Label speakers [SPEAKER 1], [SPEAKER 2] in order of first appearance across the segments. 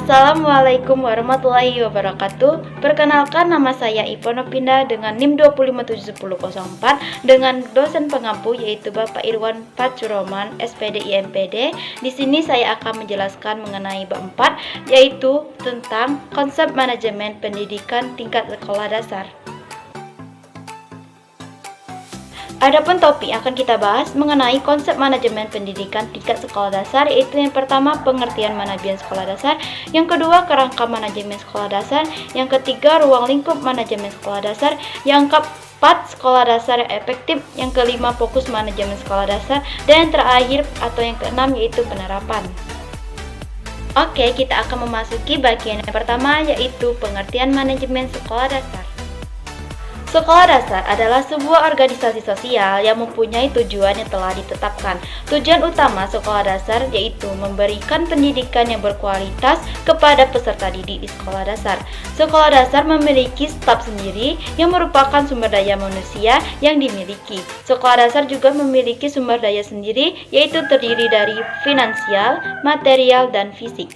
[SPEAKER 1] Assalamualaikum warahmatullahi wabarakatuh. Perkenalkan, nama saya Ipo Nopinda dengan NIM 2571004 dengan dosen pengampu yaitu Bapak Irwan Patsuroman, SPD IMPD. Di sini saya akan menjelaskan mengenai bab 4 yaitu tentang konsep manajemen pendidikan tingkat sekolah dasar. Adapun topik yang akan kita bahas mengenai konsep manajemen pendidikan tingkat sekolah dasar, yaitu yang pertama pengertian manajemen sekolah dasar, yang kedua kerangka manajemen sekolah dasar, yang ketiga ruang lingkup manajemen sekolah dasar, yang keempat sekolah dasar yang efektif, yang kelima fokus manajemen sekolah dasar, dan yang terakhir atau yang keenam yaitu penerapan. Oke, kita akan memasuki bagian yang pertama yaitu pengertian manajemen sekolah dasar. Sekolah dasar adalah sebuah organisasi sosial yang mempunyai tujuan yang telah ditetapkan. Tujuan utama sekolah dasar yaitu memberikan pendidikan yang berkualitas kepada peserta didik di sekolah dasar. Sekolah dasar memiliki staf sendiri yang merupakan sumber daya manusia yang dimiliki. Sekolah dasar juga memiliki sumber daya sendiri yaitu terdiri dari finansial, material, dan fisik.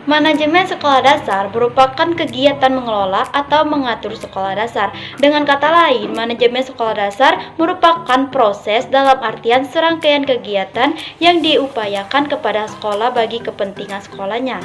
[SPEAKER 1] Manajemen sekolah dasar merupakan kegiatan mengelola atau mengatur sekolah dasar. Dengan kata lain, manajemen sekolah dasar merupakan proses dalam artian serangkaian kegiatan yang diupayakan kepada sekolah bagi kepentingan sekolahnya.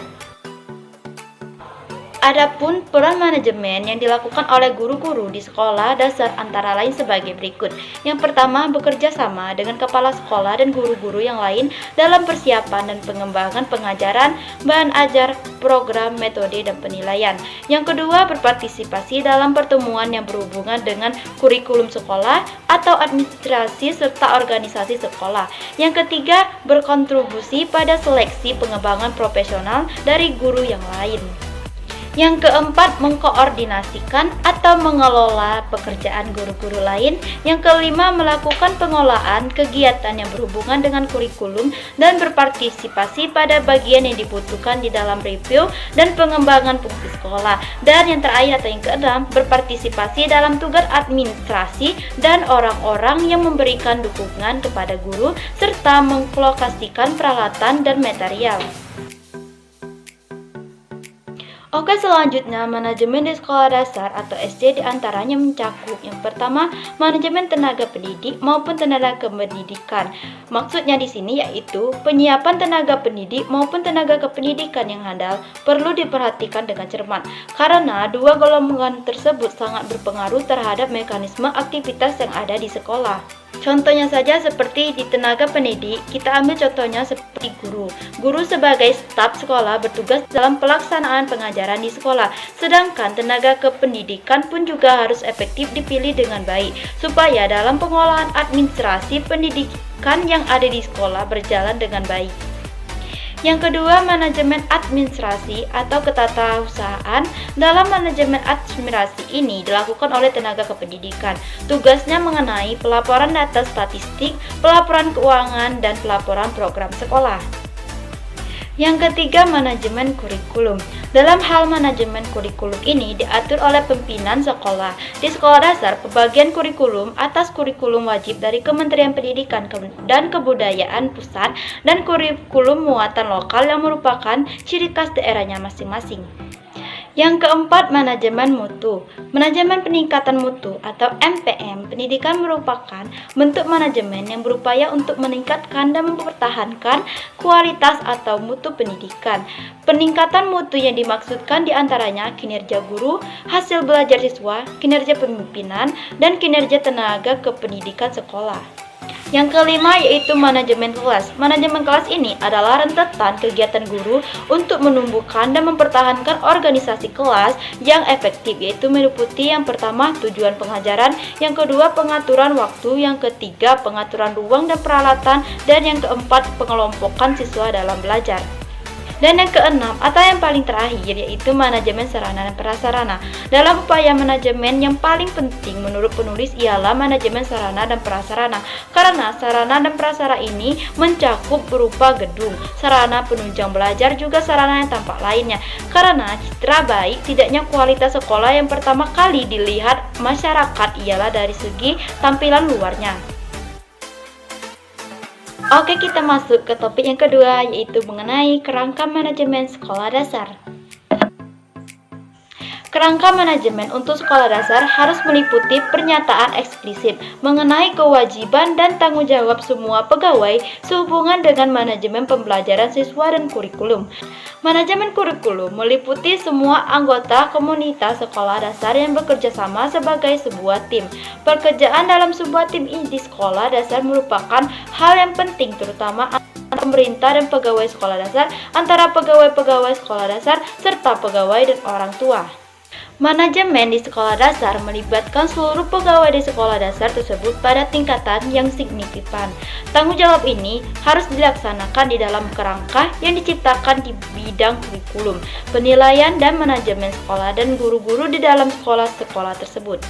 [SPEAKER 1] Adapun peran manajemen yang dilakukan oleh guru-guru di sekolah dasar antara lain sebagai berikut. Yang pertama, bekerja sama dengan kepala sekolah dan guru-guru yang lain dalam persiapan dan pengembangan pengajaran, bahan ajar, program, metode, dan penilaian. Yang kedua, berpartisipasi dalam pertemuan yang berhubungan dengan kurikulum sekolah atau administrasi serta organisasi sekolah. Yang ketiga, berkontribusi pada seleksi pengembangan profesional dari guru yang lain. Yang keempat, mengkoordinasikan atau mengelola pekerjaan guru-guru lain. Yang kelima, melakukan pengolahan kegiatan yang berhubungan dengan kurikulum dan berpartisipasi pada bagian yang dibutuhkan di dalam review dan pengembangan fungsi sekolah. Dan yang terakhir atau yang keenam, berpartisipasi dalam tugas administrasi dan orang-orang yang memberikan dukungan kepada guru serta mengalokasikan peralatan dan material. Oke, selanjutnya manajemen di sekolah dasar atau SD diantaranya mencakup yang pertama, manajemen tenaga pendidik maupun tenaga kependidikan. Maksudnya di sini yaitu penyiapan tenaga pendidik maupun tenaga kependidikan yang handal perlu diperhatikan dengan cermat karena dua golongan tersebut sangat berpengaruh terhadap mekanisme aktivitas yang ada di sekolah. Contohnya saja seperti di tenaga pendidik, kita ambil contohnya seperti guru. Guru sebagai staf sekolah bertugas dalam pelaksanaan pengajaran di sekolah. Sedangkan tenaga kependidikan pun juga harus efektif dipilih dengan baik, supaya dalam pengolahan administrasi pendidikan yang ada di sekolah berjalan dengan baik. Yang kedua, manajemen administrasi atau ketatausahaan. Dalam manajemen administrasi ini dilakukan oleh tenaga kependidikan. Tugasnya mengenai pelaporan data statistik, pelaporan keuangan, dan pelaporan program sekolah. Yang ketiga, manajemen kurikulum. Dalam hal manajemen kurikulum ini diatur oleh pimpinan sekolah. Di sekolah dasar, pembagian kurikulum atas kurikulum wajib dari Kementerian Pendidikan dan Kebudayaan pusat dan kurikulum muatan lokal yang merupakan ciri khas daerahnya masing-masing. Yang keempat, manajemen mutu. Manajemen peningkatan mutu atau MPM pendidikan merupakan bentuk manajemen yang berupaya untuk meningkatkan dan mempertahankan kualitas atau mutu pendidikan. Peningkatan mutu yang dimaksudkan diantaranya kinerja guru, hasil belajar siswa, kinerja pemimpinan, dan kinerja tenaga kependidikan sekolah. Yang kelima yaitu manajemen kelas. Manajemen kelas ini adalah rentetan kegiatan guru untuk menumbuhkan dan mempertahankan organisasi kelas yang efektif, yaitu meliputi yang pertama tujuan pengajaran, yang kedua pengaturan waktu, yang ketiga pengaturan ruang dan peralatan, dan yang keempat pengelompokan siswa dalam belajar. Dan yang keenam atau yang paling terakhir yaitu manajemen sarana dan prasarana. Dalam upaya manajemen yang paling penting menurut penulis ialah manajemen sarana dan prasarana, karena sarana dan prasarana ini mencakup berupa gedung, sarana penunjang belajar, juga sarana yang tampak lainnya. Karena citra baik tidaknya kualitas sekolah yang pertama kali dilihat masyarakat ialah dari segi tampilan luarnya. Oke, kita masuk ke topik yang kedua yaitu mengenai kerangka manajemen sekolah dasar. Kerangka manajemen untuk sekolah dasar harus meliputi pernyataan eksplisit mengenai kewajiban dan tanggung jawab semua pegawai sehubungan dengan manajemen pembelajaran siswa dan kurikulum. Manajemen kurikulum meliputi semua anggota komunitas sekolah dasar yang bekerja sama sebagai sebuah tim. Pekerjaan dalam sebuah tim di sekolah dasar merupakan hal yang penting terutama antara pemerintah dan pegawai sekolah dasar, antara pegawai-pegawai sekolah dasar, serta pegawai dan orang tua. Manajemen di sekolah dasar melibatkan seluruh pegawai di sekolah dasar tersebut pada tingkatan yang signifikan. Tanggung jawab ini harus dilaksanakan di dalam kerangka yang diciptakan di bidang kurikulum, penilaian dan manajemen sekolah dan guru-guru di dalam sekolah-sekolah tersebut.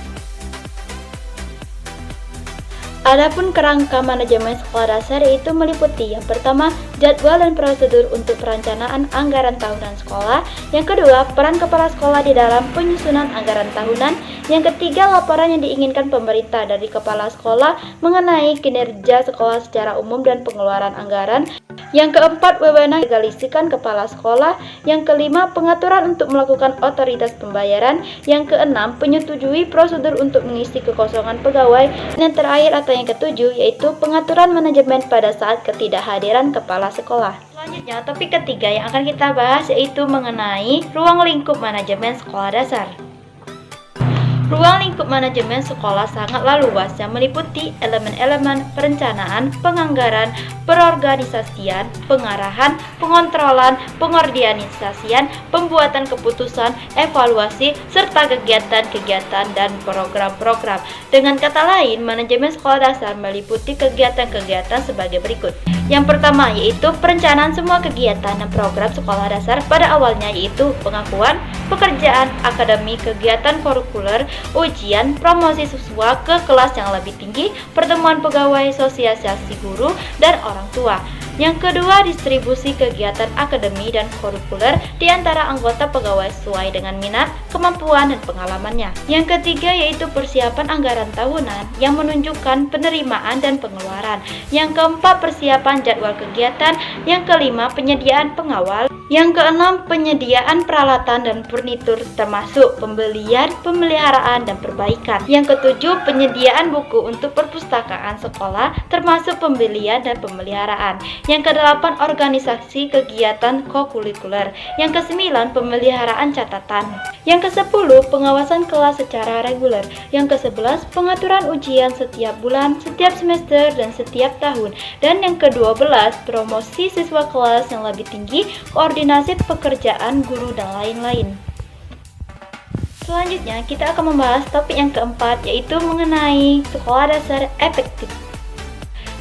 [SPEAKER 1] Adapun kerangka manajemen sekolah dasar yaitu meliputi yang pertama, jadwal dan prosedur untuk perencanaan anggaran tahunan sekolah. Yang kedua, peran kepala sekolah di dalam penyusunan anggaran tahunan. Yang ketiga, laporan yang diinginkan pemerintah dari kepala sekolah mengenai kinerja sekolah secara umum dan pengeluaran anggaran. Yang keempat, wewenang legalisasikan kepala sekolah. Yang kelima, pengaturan untuk melakukan otoritas pembayaran. Yang keenam, penyetujui prosedur untuk mengisi kekosongan pegawai. Dan terakhir atau yang ketujuh, yaitu pengaturan manajemen pada saat ketidakhadiran kepala sekolah. Selanjutnya, topik ketiga yang akan kita bahas yaitu mengenai ruang lingkup manajemen sekolah dasar. Ruang lingkup manajemen sekolah sangatlah luas yang meliputi elemen-elemen perencanaan, penganggaran, perorganisasian, pengarahan, pengontrolan, pengorganisasian, pembuatan keputusan, evaluasi, serta kegiatan-kegiatan dan program-program. Dengan kata lain, manajemen sekolah dasar meliputi kegiatan-kegiatan sebagai berikut. Yang pertama yaitu perencanaan semua kegiatan dan program sekolah dasar pada awalnya yaitu pengakuan, pekerjaan, akademi, kegiatan kurikuler, ujian, promosi siswa ke kelas yang lebih tinggi, pertemuan pegawai, sosialisasi guru, dan orang tua. Yang kedua, distribusi kegiatan akademi dan kurikuler di antara anggota pegawai sesuai dengan minat, kemampuan, dan pengalamannya. Yang ketiga yaitu persiapan anggaran tahunan yang menunjukkan penerimaan dan pengeluaran. Yang keempat, persiapan jadwal kegiatan. Yang kelima, penyediaan pengawal. Yang keenam, penyediaan peralatan dan furnitur termasuk pembelian, pemeliharaan, dan perbaikan. Yang ketujuh, penyediaan buku untuk perpustakaan sekolah termasuk pembelian dan pemeliharaan. Yang kedelapan, organisasi kegiatan kokurikuler. Yang kesembilan, pemeliharaan catatan. Yang kesepuluh, pengawasan kelas secara reguler. Yang kesebelas, pengaturan ujian setiap bulan, setiap semester, dan setiap tahun. Dan yang ke-12, promosi siswa kelas yang lebih tinggi, koordinasi pekerjaan guru, dan lain-lain. Selanjutnya, kita akan membahas topik yang keempat, yaitu mengenai sekolah dasar efektif.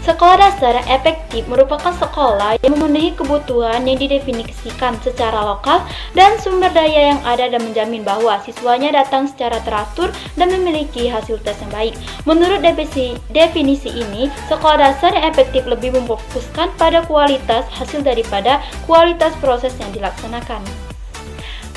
[SPEAKER 1] Sekolah dasar yang efektif merupakan sekolah yang memenuhi kebutuhan yang didefinisikan secara lokal dan sumber daya yang ada dan menjamin bahwa siswanya datang secara teratur dan memiliki hasil tes yang baik. Menurut definisi ini, sekolah dasar yang efektif lebih memfokuskan pada kualitas hasil daripada kualitas proses yang dilaksanakan.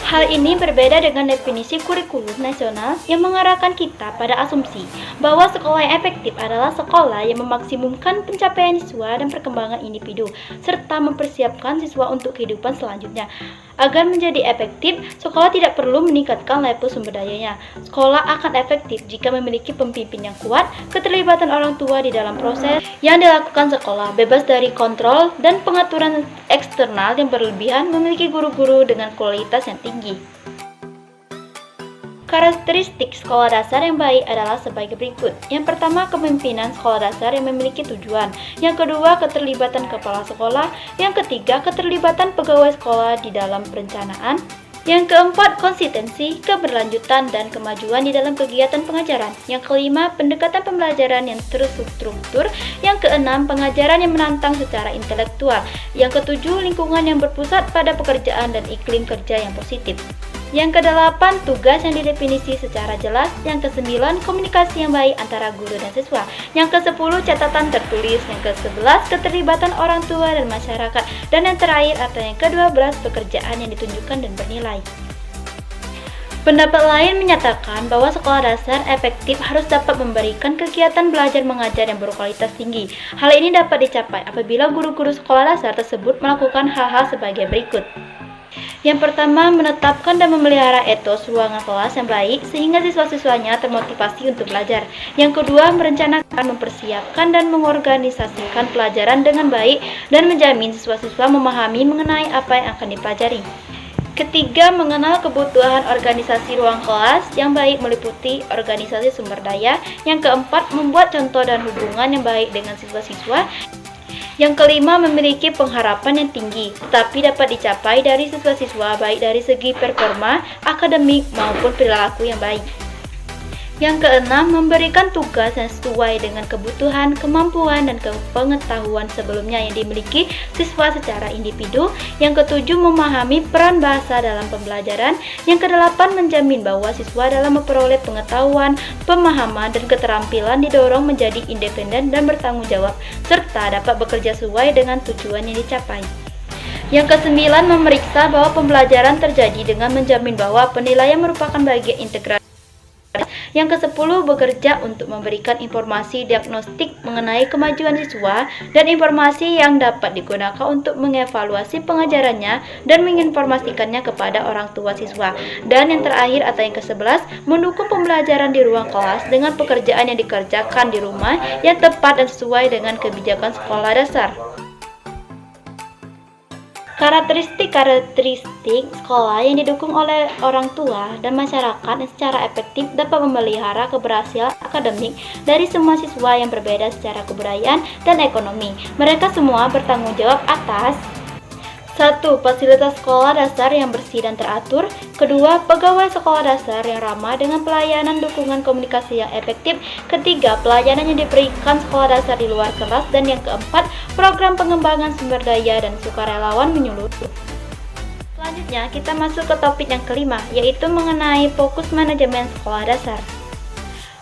[SPEAKER 1] Hal ini berbeda dengan definisi kurikulum nasional yang mengarahkan kita pada asumsi bahwa sekolah yang efektif adalah sekolah yang memaksimumkan pencapaian siswa dan perkembangan individu, serta mempersiapkan siswa untuk kehidupan selanjutnya. Agar menjadi efektif, sekolah tidak perlu meningkatkan level sumber dayanya. Sekolah akan efektif jika memiliki pembimbing yang kuat, keterlibatan orang tua di dalam proses yang dilakukan sekolah, bebas dari kontrol dan pengaturan eksternal yang berlebihan, memiliki guru-guru dengan kualitas yang tinggi. Karakteristik sekolah dasar yang baik adalah sebagai berikut. Yang pertama, kepemimpinan sekolah dasar yang memiliki tujuan. Yang kedua, keterlibatan kepala sekolah. Yang ketiga, keterlibatan pegawai sekolah di dalam perencanaan. Yang keempat, konsistensi, keberlanjutan, dan kemajuan di dalam kegiatan pengajaran. Yang kelima, pendekatan pembelajaran yang terstruktur. Yang keenam, pengajaran yang menantang secara intelektual. Yang ketujuh, lingkungan yang berpusat pada pekerjaan dan iklim kerja yang positif. Yang kedelapan, tugas yang didefinisi secara jelas. Yang kesembilan, komunikasi yang baik antara guru dan siswa. Yang kesepuluh, catatan tertulis. Yang kesebelas, keterlibatan orang tua dan masyarakat. Dan yang terakhir atau yang ke-12, pekerjaan yang ditunjukkan dan bernilai. Pendapat lain menyatakan bahwa sekolah dasar efektif harus dapat memberikan kegiatan belajar mengajar yang berkualitas tinggi. Hal ini dapat dicapai apabila guru-guru sekolah dasar tersebut melakukan hal-hal sebagai berikut. Yang pertama, menetapkan dan memelihara etos ruangan kelas yang baik sehingga siswa-siswanya termotivasi untuk belajar. Yang kedua, merencanakan, mempersiapkan, dan mengorganisasikan pelajaran dengan baik dan menjamin siswa-siswa memahami mengenai apa yang akan dipelajari. Ketiga, mengenal kebutuhan organisasi ruang kelas yang baik meliputi organisasi sumber daya. Yang keempat, membuat contoh dan hubungan yang baik dengan siswa-siswa. Yang kelima, memiliki pengharapan yang tinggi, tetapi dapat dicapai dari siswa-siswa baik dari segi performa, akademik, maupun perilaku yang baik. Yang keenam, memberikan tugas yang sesuai dengan kebutuhan, kemampuan, dan pengetahuan sebelumnya yang dimiliki siswa secara individu. Yang ketujuh, memahami peran bahasa dalam pembelajaran. Yang kedelapan, menjamin bahwa siswa dalam memperoleh pengetahuan, pemahaman, dan keterampilan didorong menjadi independen dan bertanggung jawab, serta dapat bekerja sesuai dengan tujuan yang dicapai. Yang kesembilan, memeriksa bahwa pembelajaran terjadi dengan menjamin bahwa penilaian merupakan bagian integral. Yang ke-10, bekerja untuk memberikan informasi diagnostik mengenai kemajuan siswa dan informasi yang dapat digunakan untuk mengevaluasi pengajarannya dan menginformasikannya kepada orang tua siswa. Dan yang terakhir atau yang ke-11, mendukung pembelajaran di ruang kelas dengan pekerjaan yang dikerjakan di rumah yang tepat dan sesuai dengan kebijakan sekolah dasar. Karakteristik sekolah yang didukung oleh orang tua dan masyarakat yang secara efektif dapat memelihara keberhasilan akademik dari semua siswa yang berbeda secara kebudayaan dan ekonomi. Mereka semua bertanggung jawab atas 1. Fasilitas sekolah dasar yang bersih dan teratur. 2. Pegawai sekolah dasar yang ramah dengan pelayanan dukungan komunikasi yang efektif. 3. Pelayanan yang diberikan sekolah dasar di luar kelas. Dan yang keempat, program pengembangan sumber daya dan sukarelawan menyeluruh. Selanjutnya, kita masuk ke topik yang kelima, yaitu mengenai fokus manajemen sekolah dasar.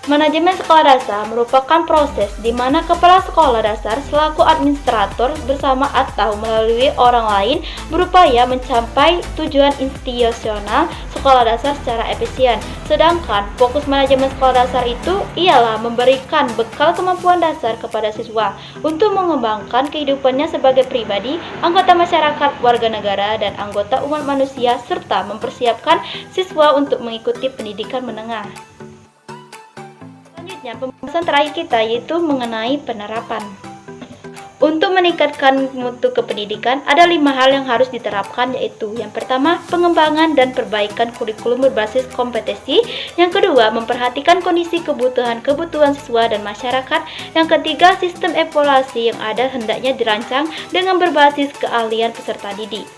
[SPEAKER 1] Manajemen sekolah dasar merupakan proses di mana kepala sekolah dasar selaku administrator bersama atau melalui orang lain berupaya mencapai tujuan institusional sekolah dasar secara efisien. Sedangkan fokus manajemen sekolah dasar itu ialah memberikan bekal kemampuan dasar kepada siswa untuk mengembangkan kehidupannya sebagai pribadi, anggota masyarakat, warga negara, dan anggota umat manusia, serta mempersiapkan siswa untuk mengikuti pendidikan menengah. Pembahasan terakhir kita yaitu mengenai penerapan. Untuk meningkatkan mutu kependidikan, ada 5 hal yang harus diterapkan, yaitu yang pertama, pengembangan dan perbaikan kurikulum berbasis kompetensi. Yang kedua, memperhatikan kondisi kebutuhan siswa dan masyarakat. Yang ketiga, sistem evaluasi yang ada hendaknya dirancang dengan berbasis keahlian peserta didik.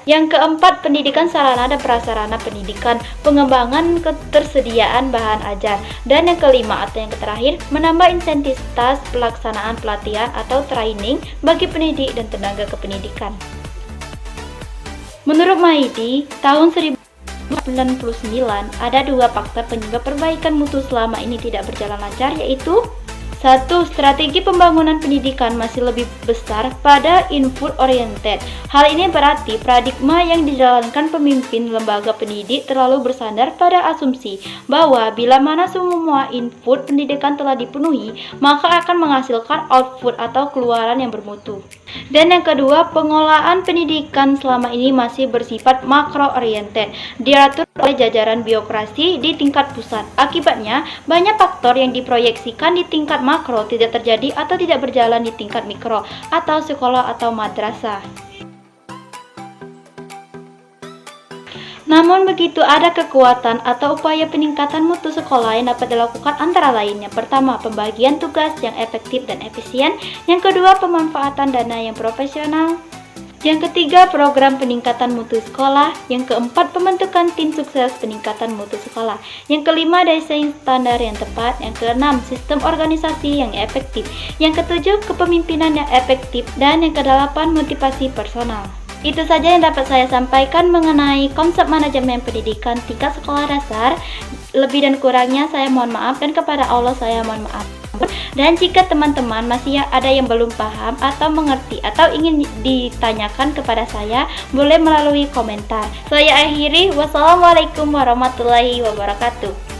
[SPEAKER 1] Yang keempat, pendidikan sarana dan prasarana pendidikan, pengembangan ketersediaan bahan ajar. Dan yang kelima atau yang terakhir, menambah intensitas pelaksanaan pelatihan atau training bagi pendidik dan tenaga kependidikan. Menurut Mahidi, tahun 1999 ada 2 faktor penyebab perbaikan mutu selama ini tidak berjalan lancar, yaitu 1. Strategi pembangunan pendidikan masih lebih besar pada input oriented. Hal ini berarti paradigma yang dijalankan pemimpin lembaga pendidik terlalu bersandar pada asumsi bahwa bila mana semua input pendidikan telah dipenuhi, maka akan menghasilkan output atau keluaran yang bermutu. Dan yang kedua, pengolahan pendidikan selama ini masih bersifat makro oriented, diatur oleh jajaran birokrasi di tingkat pusat. Akibatnya, banyak faktor yang diproyeksikan di tingkat makro tidak terjadi atau tidak berjalan di tingkat mikro atau sekolah atau madrasah. Namun begitu, ada kekuatan atau upaya peningkatan mutu sekolah yang dapat dilakukan antara lain. Yang pertama, pembagian tugas yang efektif dan efisien. Yang kedua, pemanfaatan dana yang profesional. Yang ketiga, program peningkatan mutu sekolah. Yang keempat, pembentukan tim sukses peningkatan mutu sekolah. Yang kelima, desain standar yang tepat. Yang keenam, sistem organisasi yang efektif. Yang ketujuh, kepemimpinan yang efektif. Dan yang kedelapan, motivasi personal. Itu saja yang dapat saya sampaikan mengenai konsep manajemen pendidikan tingkat sekolah dasar. Lebih dan kurangnya saya mohon maaf, dan kepada Allah saya mohon maaf. Dan jika teman-teman masih ada yang belum paham atau mengerti atau ingin ditanyakan kepada saya, boleh melalui komentar. Saya akhiri, wassalamualaikum warahmatullahi wabarakatuh.